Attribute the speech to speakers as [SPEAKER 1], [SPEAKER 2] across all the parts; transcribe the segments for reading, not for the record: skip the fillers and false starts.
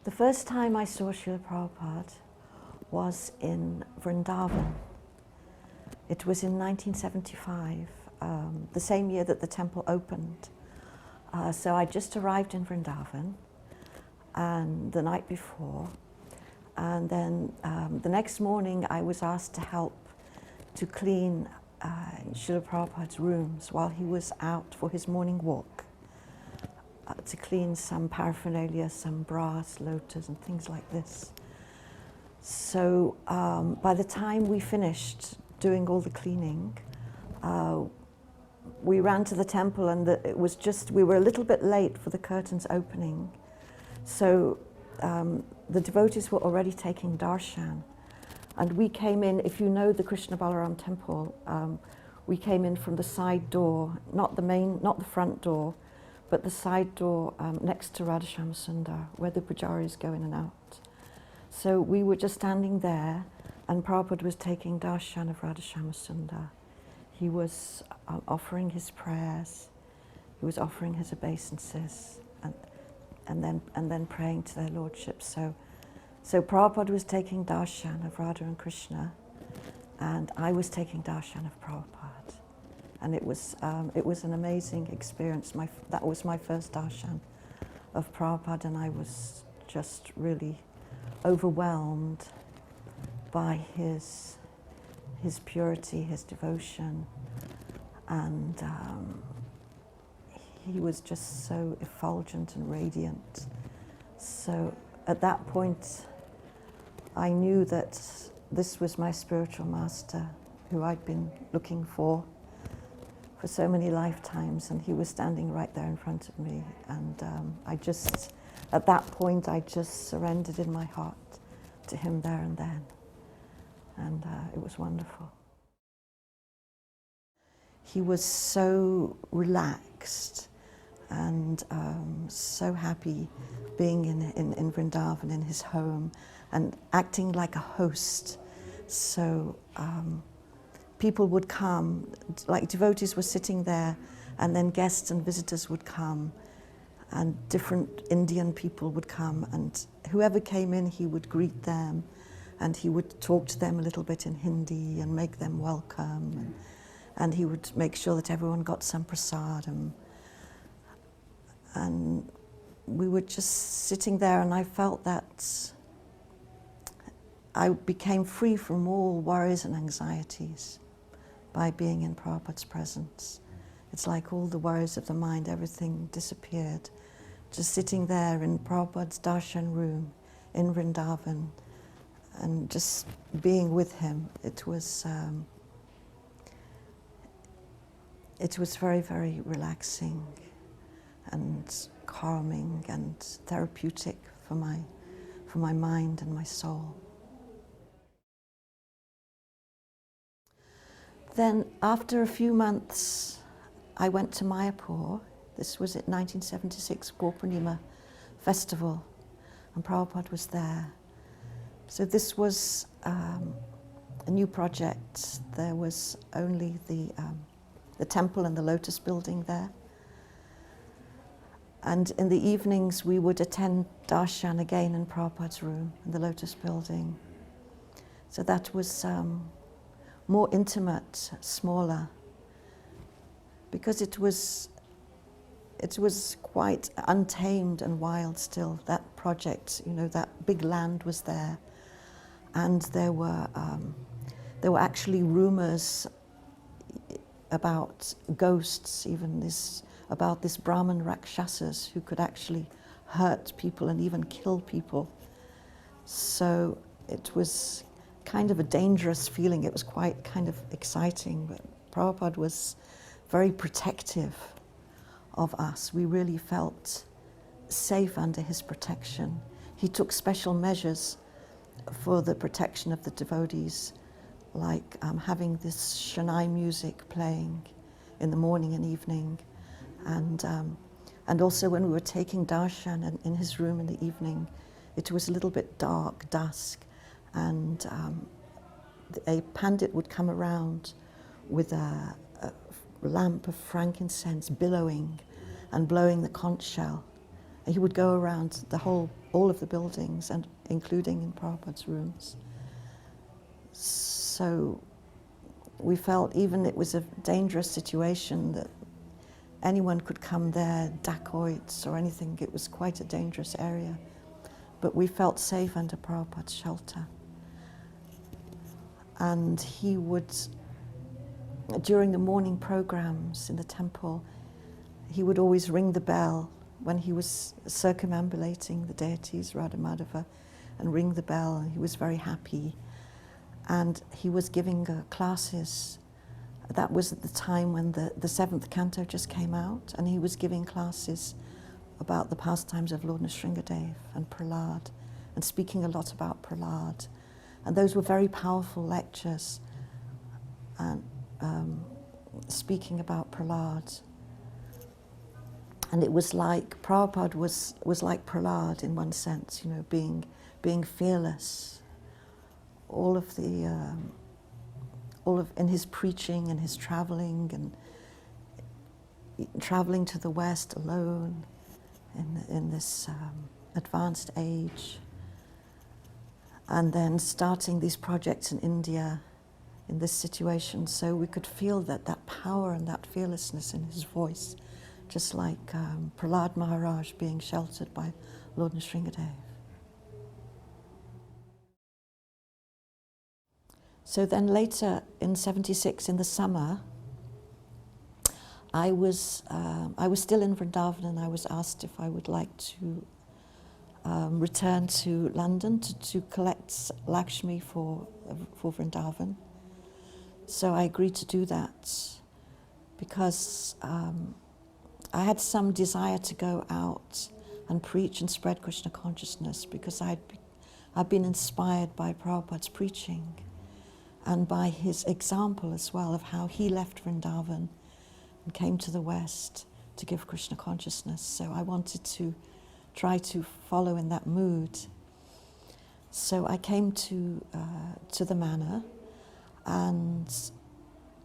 [SPEAKER 1] The first time I saw Srila Prabhupada was in Vrindavan. It was in 1975, the same year that the temple opened. So I just arrived in Vrindavan and the night before, and then the next morning I was asked to help to clean Srila Prabhupada's rooms while he was out for his morning walk, to clean some paraphernalia, some brass, lotus and things like this. So by the time we finished doing all the cleaning, we ran to the temple, and it was just, we were a little bit late for the curtains opening. So the devotees were already taking darshan. And we came in, if you know the Krishna Balaram temple, we came in from the side door, not the front door, but the side door next to Radhashama Sundar, where the pujaris go in and out. So we were just standing there, and Prabhupada was taking darshan of Radhashama Sundar. He was offering his prayers, he was offering his obeisances, and then praying to their lordships. So Prabhupada was taking darshan of Radha and Krishna, and I was taking darshan of Prabhupada. And it was an amazing experience. That was my first darshan of Prabhupada, and I was just really overwhelmed by his purity, his devotion, and he was just so effulgent and radiant. So at that point, I knew that this was my spiritual master, who I'd been looking for so many lifetimes, and he was standing right there in front of me. And at that point, I just surrendered in my heart to him there and then. And it was wonderful. He was so relaxed and so happy being in Vrindavan, in his home, and acting like a host. So people would come, like devotees were sitting there, and then guests and visitors would come, and different Indian people would come, and whoever came in, he would greet them, and he would talk to them a little bit in Hindi and make them welcome, and he would make sure that everyone got some prasadam. And we were just sitting there, and I felt that I became free from all worries and anxieties by being in Prabhupada's presence. It's like all the worries of the mind, everything disappeared. Just sitting there in Prabhupada's darshan room in Vrindavan and just being with him, it was very, very relaxing and calming and therapeutic for my mind and my soul. Then after a few months, I went to Mayapur. This was at 1976 Gaur-Purnima festival, and Prabhupada was there. So this was a new project. There was only the temple and the lotus building there. And in the evenings, we would attend darshan again in Prabhupada's room in the lotus building. So that was more intimate, smaller, because it was quite untamed and wild still. That project, that big land was there, and there were actually rumors about ghosts, about this Brahman Rakshasas who could actually hurt people and even kill people. So it was kind of a dangerous feeling. It was quite kind of exciting, but Prabhupada was very protective of us. We really felt safe under his protection. He took special measures for the protection of the devotees, like having this Shania music playing in the morning and evening, and also when we were taking darshan in his room in the evening, it was a little bit dark, dusk, and a pandit would come around with a lamp of frankincense billowing and blowing the conch shell He would go around all of the buildings, and including in Prabhupada's rooms. So we felt even it was a dangerous situation that anyone could come there, dacoits or anything. It was quite a dangerous area. But we felt safe under Prabhupada's shelter. And he would, during the morning programs in the temple, he would always ring the bell when he was circumambulating the deities, Radha Madhava, and ring the bell. He was very happy. And he was giving classes. That was at the time when the seventh canto just came out, and he was giving classes about the pastimes of Lord Nrsingadev and Prahlad, and speaking a lot about Prahlad. And those were very powerful lectures, and speaking about Prahlad. And it was like, Prabhupada was like Prahlad in one sense, you know, being fearless. All of in his preaching and his traveling, and traveling to the West alone in this advanced age, and then starting these projects in India in this situation. So we could feel that power and that fearlessness in his voice, just like Prahlad Maharaj being sheltered by Lord Nrsingadev. So then later in '76 in the summer, I was still in Vrindavan, and I was asked if I would like to return to London to collect Lakshmi for Vrindavan. So I agreed to do that because I had some desire to go out and preach and spread Krishna consciousness, because I'd been inspired by Prabhupada's preaching and by his example as well of how he left Vrindavan and came to the West to give Krishna consciousness. So I wanted to try to follow in that mood. So I came to the manor, and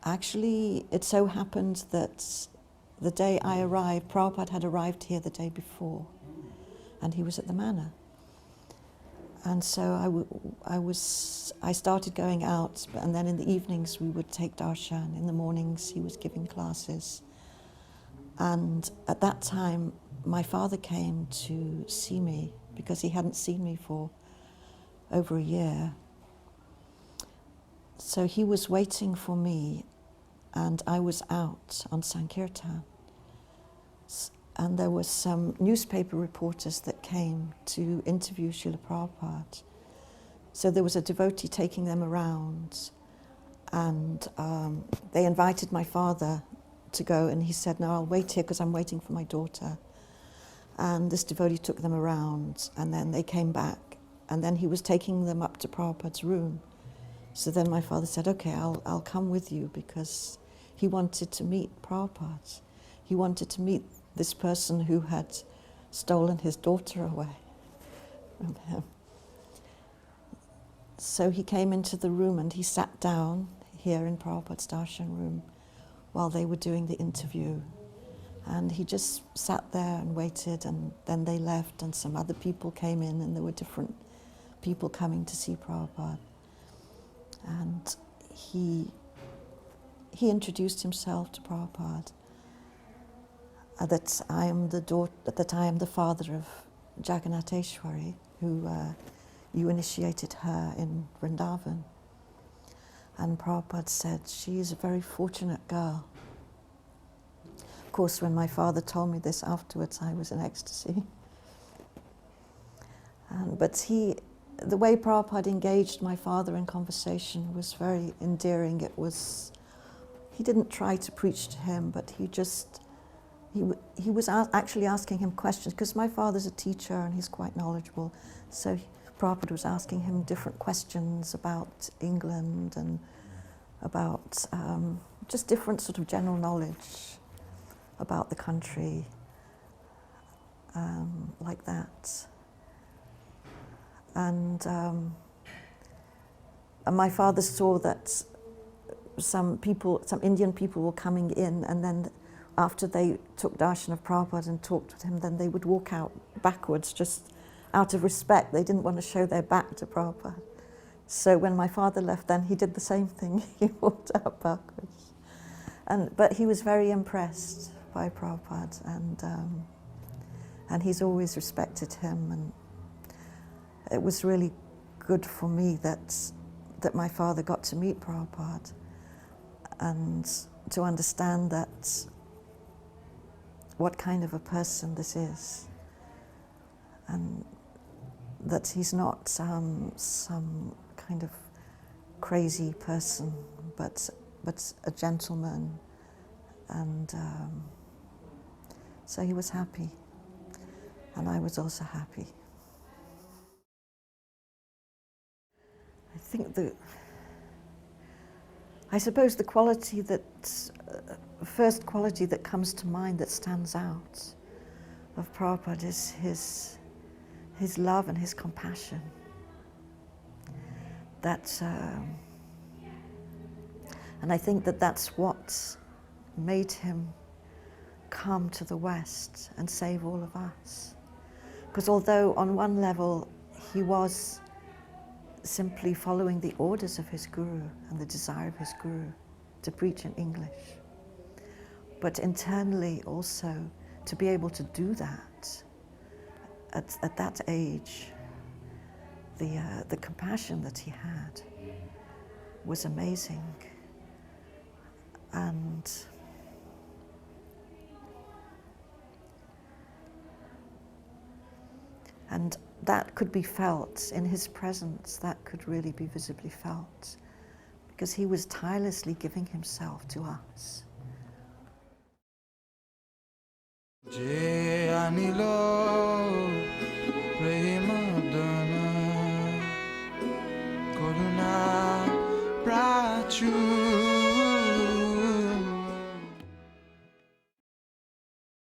[SPEAKER 1] actually it so happened that the day I arrived, Prabhupada had arrived here the day before, and he was at the manor. And so I started going out, and then in the evenings we would take darshan. In the mornings he was giving classes. And at that time, my father came to see me, because he hadn't seen me for over a year. So he was waiting for me, and I was out on Sankirtan. And there were some newspaper reporters that came to interview Srila Prabhupada. So there was a devotee taking them around, and they invited my father to go, and he said, "No, I'll wait here because I'm waiting for my daughter." And this devotee took them around, and then they came back, and then he was taking them up to Prabhupada's room. So then my father said, "Okay, I'll come with you," because he wanted to meet Prabhupada. He wanted to meet this person who had stolen his daughter away from him. So he came into the room, and he sat down here in Prabhupada's darshan room while they were doing the interview. And he just sat there and waited, and then they left, and some other people came in, and there were different people coming to see Prabhupada. And he introduced himself to Prabhupada, that I am the father of Jagannathesvari, who you initiated her in Vrindavan. And Prabhupada said, "She is a very fortunate girl." Of course, when my father told me this afterwards, I was in ecstasy. But the way Prabhupada engaged my father in conversation was very endearing. He didn't try to preach to him, but he was actually asking him questions, because my father's a teacher and he's quite knowledgeable. So Prabhupada was asking him different questions about England and about just different sort of general knowledge about the country, like that. And my father saw that some Indian people were coming in, and then after they took darshan of Prabhupada and talked with him, then they would walk out backwards just out of respect. They didn't want to show their back to Prabhupada. So when my father left, then he did the same thing. He walked out backwards. But he was very impressed by Prabhupada, and he's always respected him. And it was really good for me that my father got to meet Prabhupada and to understand that what kind of a person this is, and that he's not some kind of crazy person, but a gentleman. And so he was happy, and I was also happy. I suppose the quality first quality that comes to mind that stands out of Prabhupada is his love and his compassion. And I think that's what made him come to the West and save all of us. Because although on one level he was simply following the orders of his guru and the desire of his guru to preach in English, but internally also to be able to do that at that age, the compassion that he had was amazing. And that could be felt in his presence, that could really be visibly felt, because he was tirelessly giving himself to us.
[SPEAKER 2] Je anilo premadana koruna prachu